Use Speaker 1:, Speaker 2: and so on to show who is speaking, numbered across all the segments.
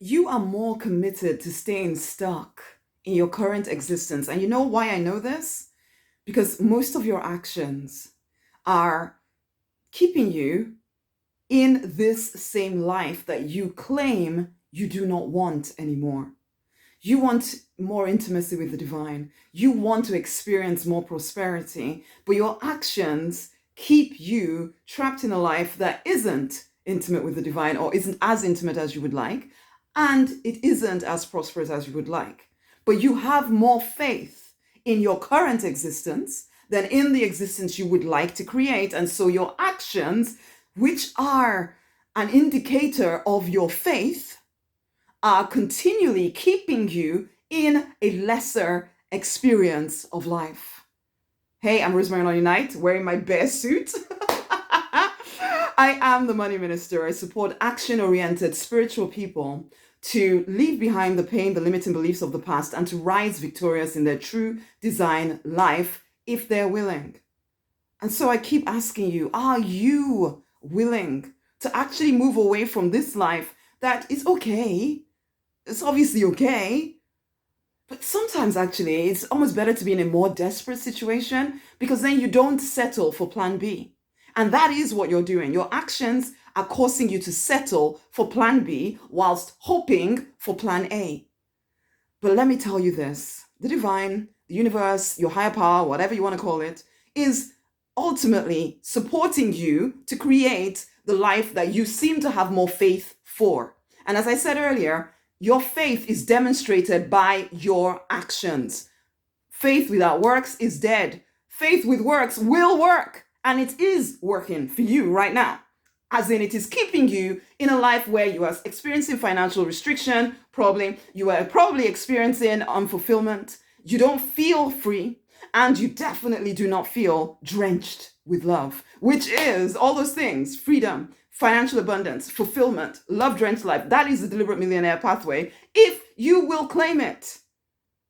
Speaker 1: you are more committed to staying stuck in your current existence. And you know why I know this? Because most of your actions are keeping you in this same life that you claim you do not want anymore. You want more intimacy with the divine. You want to experience more prosperity, but your actions keep you trapped in a life that isn't intimate with the divine or isn't as intimate as you would like, and it isn't as prosperous as you would like. But you have more faith in your current existence than in the existence you would like to create. And so your actions, which are an indicator of your faith, are continually keeping you in a lesser experience of life. Hey, I'm Rosemary Nonny Knight, wearing my bear suit. I am the money minister. I support action-oriented spiritual people to leave behind the pain, the limiting beliefs of the past, and to rise victorious in their true design life if they're willing. And so I keep asking you, are you willing to actually move away from this life that is okay? It's obviously okay. But sometimes actually it's almost better to be in a more desperate situation, because then you don't settle for plan B. And that is what you're doing. Your actions are causing you to settle for plan B whilst hoping for plan A. But let me tell you this, the divine, the universe, your higher power, whatever you want to call it, is ultimately supporting you to create the life that you seem to have more faith for. And as I said earlier, your faith is demonstrated by your actions. Faith without works is dead. Faith with works will work. And it is working for you right now. As in, it is keeping you in a life where you are experiencing financial restriction, probably. You are probably experiencing unfulfillment. You don't feel free. And you definitely do not feel drenched with love, which is all those things: freedom, financial abundance, fulfillment, love-drenched life. That is the deliberate millionaire pathway, if you will claim it.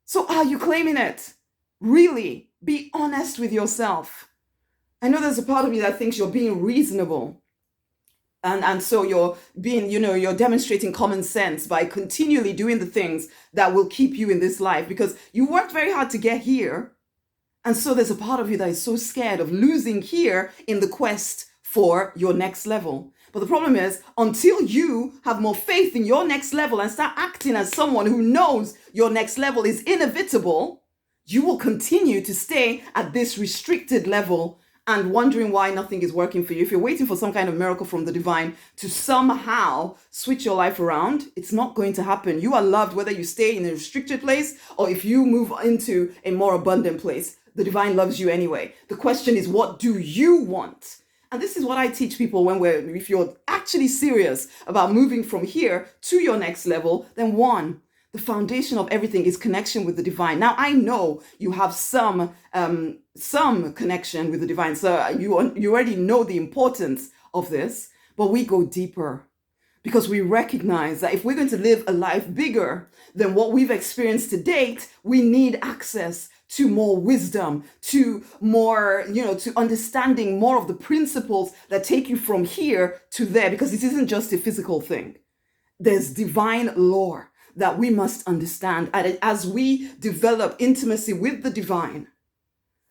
Speaker 1: So are you claiming it? Really, be honest with yourself. I know there's a part of you that thinks you're being reasonable. And so you're being, you're demonstrating common sense by continually doing the things that will keep you in this life, because you worked very hard to get here. And so there's a part of you that is so scared of losing here in the quest for your next level. But the problem is, until you have more faith in your next level and start acting as someone who knows your next level is inevitable, you will continue to stay at this restricted level and wondering why nothing is working for you. If you're waiting for some kind of miracle from the divine to somehow switch your life around, it's not going to happen. You are loved whether you stay in a restricted place or if you move into a more abundant place. The divine loves you anyway. The question is, what do you want? And this is what I teach people if you're actually serious about moving from here to your next level, then one, the foundation of everything is connection with the divine. Now, I know you have some connection with the divine, so you already know the importance of this, but we go deeper because we recognize that if we're going to live a life bigger than what we've experienced to date, we need access to more wisdom, to more, to understanding more of the principles that take you from here to there, because it isn't just a physical thing. There's divine lore that we must understand. And as we develop intimacy with the divine,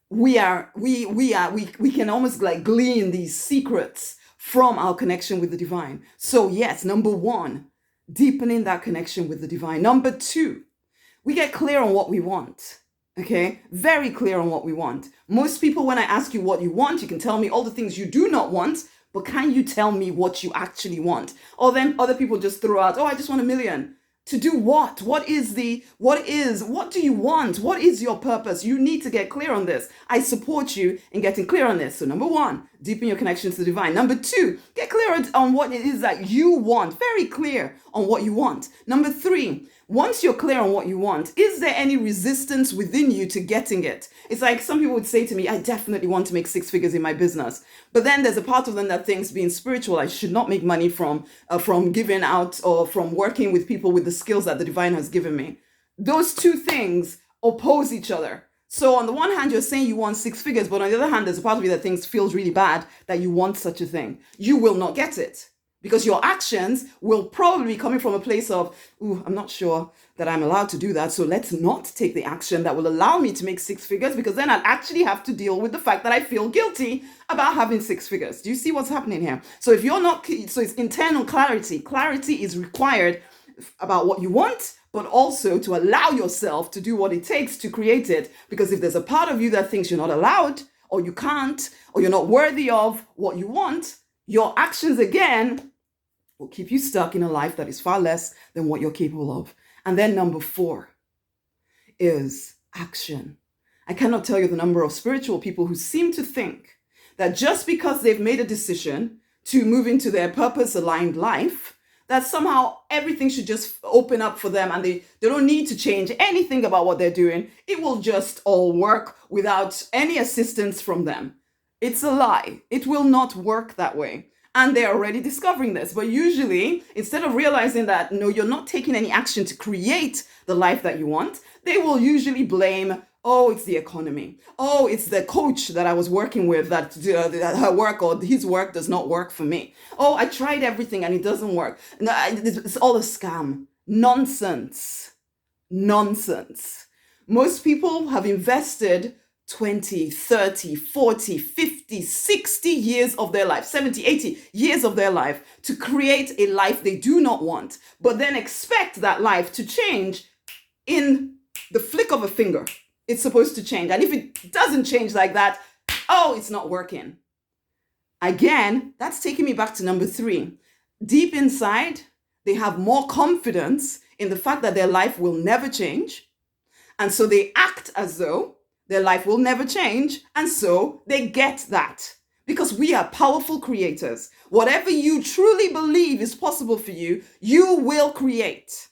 Speaker 1: we can almost like glean these secrets from our connection with the divine. So yes, number one, deepening that connection with the divine. Number two, we get clear on what we want. Okay, very clear on what we want. Most people, when I ask you what you want, you can tell me all the things you do not want, but can you tell me what you actually want? Or then other people just throw out, oh, I just want $1 million. To do what? What do you want? What is your purpose? You need to get clear on this. I support you in getting clear on this. So number one, deepen your connection to the divine. Number two, get clear on what it is that you want. Very clear on what you want. Number three, once you're clear on what you want, is there any resistance within you to getting it? It's like some people would say to me, I definitely want to make 6 figures in my business. But then there's a part of them that thinks, being spiritual, I should not make money from giving out or from working with people with the skills that the divine has given me. Those two things oppose each other. So on the one hand, you're saying you want 6 figures, but on the other hand, there's a part of you that feels really bad that you want such a thing. You will not get it. because your actions will probably be coming from a place of, ooh, I'm not sure that I'm allowed to do that. So let's not take the action that will allow me to make six figures, because then I'll actually have to deal with the fact that I feel guilty about having six figures. Do you see what's happening here? So if you're not, so it's internal clarity. Clarity is required about what you want, but also to allow yourself to do what it takes to create it. Because if there's a part of you that thinks you're not allowed, or you can't, or you're not worthy of what you want, your actions again will keep you stuck in a life that is far less than what you're capable of. And then number 4 is action. I cannot tell you the number of spiritual people who seem to think that just because they've made a decision to move into their purpose-aligned life, that somehow everything should just open up for them and they don't need to change anything about what they're doing. It will just all work without any assistance from them. It's a lie. It will not work that way. And they're already discovering this. But usually, instead of realizing that, no, you're not taking any action to create the life that you want, they will usually blame, oh, it's the economy. Oh, it's the coach that I was working with that her work or his work does not work for me. Oh, I tried everything and it doesn't work. No, it's all a scam. Nonsense. Nonsense. Most people have invested 20, 30, 40, 50, 60 years of their life, 70, 80 years of their life to create a life they do not want, but then expect that life to change in the flick of a finger. It's supposed to change. And if it doesn't change like that, oh, it's not working. Again, that's taking me back to number 3. Deep inside, they have more confidence in the fact that their life will never change. And so they act as though their life will never change. And so they get that. Because we are powerful creators. Whatever you truly believe is possible for you, you will create.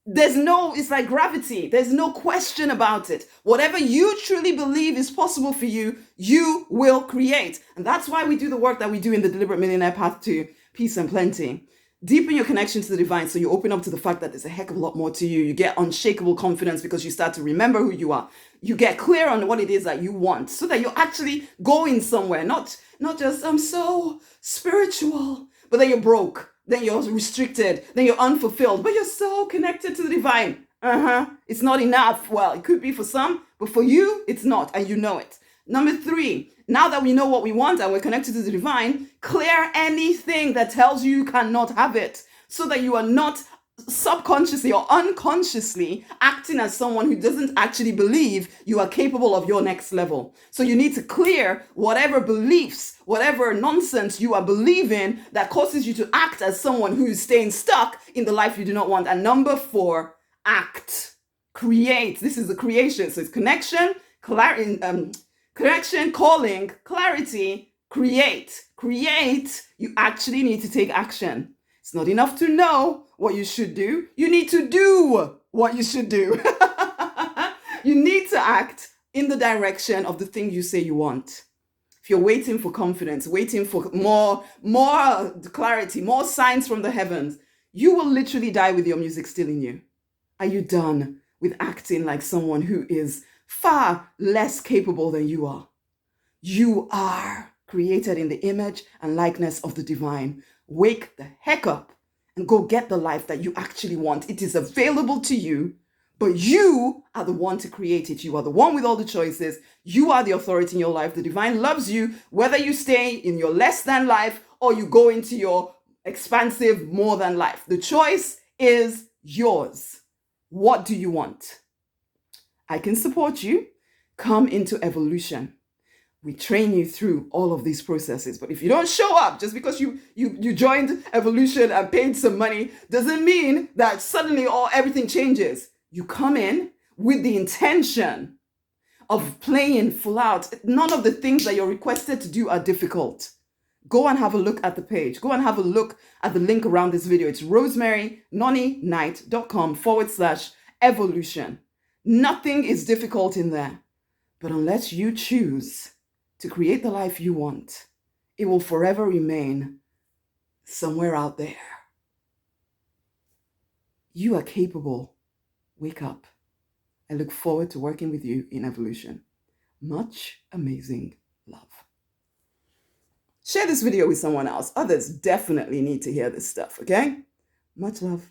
Speaker 1: It's like gravity. There's no question about it. Whatever you truly believe is possible for you, you will create. And that's why we do the work that we do in the Deliberate Millionaire Path to Peace and Plenty. Deepen your connection to the divine so you open up to the fact that there's a heck of a lot more to you. You get unshakable confidence because you start to remember who you are. You get clear on what it is that you want so that you're actually going somewhere, not just, I'm so spiritual, but then you're broke. Then you're restricted, then you're unfulfilled, but you're so connected to the divine. It's not enough. Well, it could be for some, but for you, it's not, and you know it. Number 3, now that we know what we want and we're connected to the divine, clear anything that tells you cannot have it, so that you are not subconsciously or unconsciously acting as someone who doesn't actually believe you are capable of your next level. So you need to clear whatever beliefs, whatever nonsense you are believing that causes you to act as someone who is staying stuck in the life you do not want. And number 4, act. Create. This is the creation. So it's connection, connection, calling, clarity, create. Create. You actually need to take action. It's not enough to know what you should do. You need to do what you should do. You need to act in the direction of the thing you say you want. If you're waiting for confidence, waiting for more clarity, more signs from the heavens, you will literally die with your music still in you. Are you done with acting like someone who is far less capable than you are? You are created in the image and likeness of the divine. Wake the heck up and go get the life that you actually want. It is available to you, but you are the one to create it. You are the one with all the choices. You are the authority in your life. The divine loves you, whether you stay in your less than life or you go into your expansive more than life. The choice is yours. What do you want? I can support you. Come into evolution. We train you through all of these processes. But if you don't show up just because you joined evolution and paid some money, doesn't mean that suddenly everything changes. You come in with the intention of playing full out. None of the things that you're requested to do are difficult. Go and have a look at the page. Go and have a look at the link around this video. It's rosemarynonnyknight.com/evolution. Nothing is difficult in there. But unless you choose to create the life you want, it will forever remain somewhere out there. You are capable. Wake up. I look forward to working with you in evolution. Much amazing love. Share this video with someone else. Others definitely need to hear this stuff, okay? Much love.